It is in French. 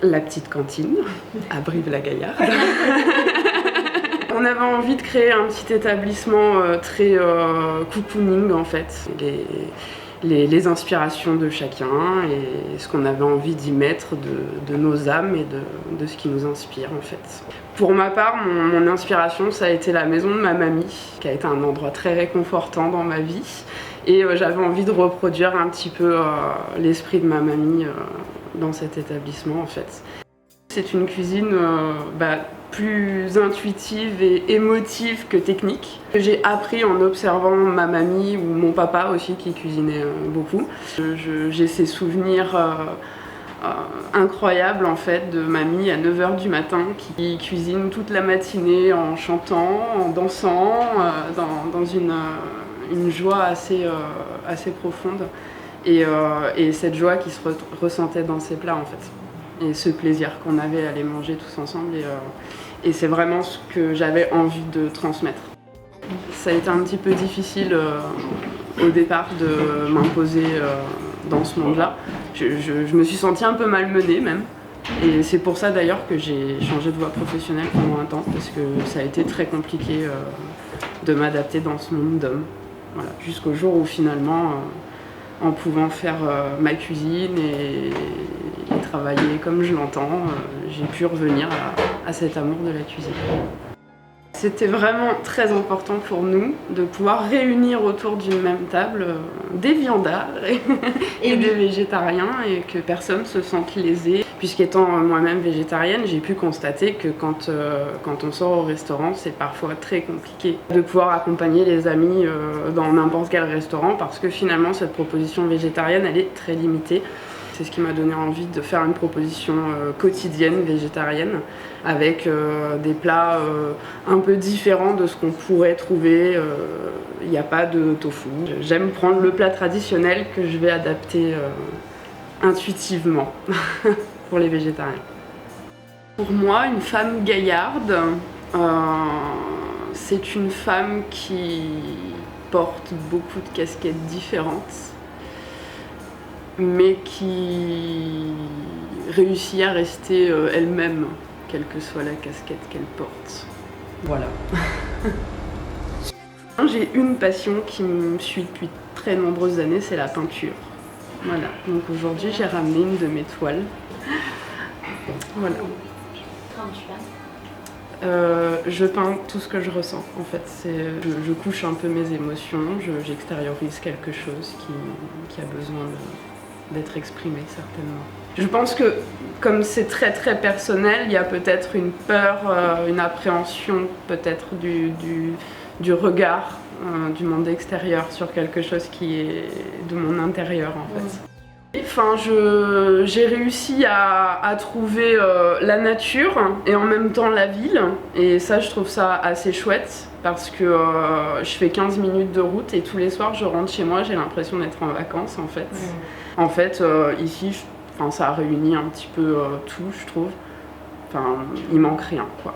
La petite cantine à Brive-la-Gaillarde. On avait envie de créer un petit établissement très cocooning en fait. Les inspirations de chacun et ce qu'on avait envie d'y mettre de nos âmes et de ce qui nous inspire en fait. Pour ma part, mon inspiration ça a été la maison de ma mamie, qui a été un endroit très réconfortant dans ma vie. Et j'avais envie de reproduire un petit peu l'esprit de ma mamie dans cet établissement en fait. C'est une cuisine plus intuitive et émotive que technique. J'ai appris en observant ma mamie ou mon papa aussi qui cuisinait beaucoup. J'ai ces souvenirs incroyables en fait de mamie à 9h du matin qui cuisine toute la matinée en chantant, en dansant, dans une joie assez profonde et cette joie qui se ressentait dans ses plats en fait. Et ce plaisir qu'on avait à les manger tous ensemble et c'est vraiment ce que j'avais envie de transmettre. Ça a été un petit peu difficile au départ de m'imposer dans ce monde-là. Je me suis sentie un peu malmenée même et c'est pour ça d'ailleurs que j'ai changé de voie professionnelle pendant un temps parce que ça a été très compliqué de m'adapter dans ce monde d'hommes. Voilà, jusqu'au jour où finalement en pouvant faire ma cuisine et travailler comme je l'entends, j'ai pu revenir à cet amour de la cuisine. C'était vraiment très important pour nous de pouvoir réunir autour d'une même table des viandards et des végétariens et que personne ne se sente lésé. Puisqu'étant moi-même végétarienne, j'ai pu constater que quand on sort au restaurant, c'est parfois très compliqué de pouvoir accompagner les amis dans n'importe quel restaurant parce que finalement cette proposition végétarienne, elle est très limitée. C'est ce qui m'a donné envie de faire une proposition quotidienne végétarienne avec des plats un peu différents de ce qu'on pourrait trouver. Il n'y a pas de tofu. J'aime prendre le plat traditionnel que je vais adapter intuitivement pour les végétariens. Pour moi, une femme gaillarde, c'est une femme qui porte beaucoup de casquettes différentes, mais qui réussit à rester elle-même, quelle que soit la casquette qu'elle porte. Voilà. J'ai une passion qui me suit depuis très nombreuses années, c'est la peinture. Voilà, donc aujourd'hui j'ai ramené une de mes toiles. Voilà. Je peins tout ce que je ressens en fait. Je couche un peu mes émotions, j'extériorise quelque chose qui a besoin d'être exprimé certainement. Je pense que comme c'est très très personnel, il y a peut-être une peur, une appréhension peut-être du regard du monde extérieur sur quelque chose qui est de mon intérieur en fait. Enfin, j'ai réussi à trouver la nature et en même temps la ville et ça je trouve ça assez chouette parce que je fais 15 minutes de route et tous les soirs je rentre chez moi, j'ai l'impression d'être en vacances en fait. En fait ici ça a réuni un petit peu tout je trouve, enfin il manque rien quoi.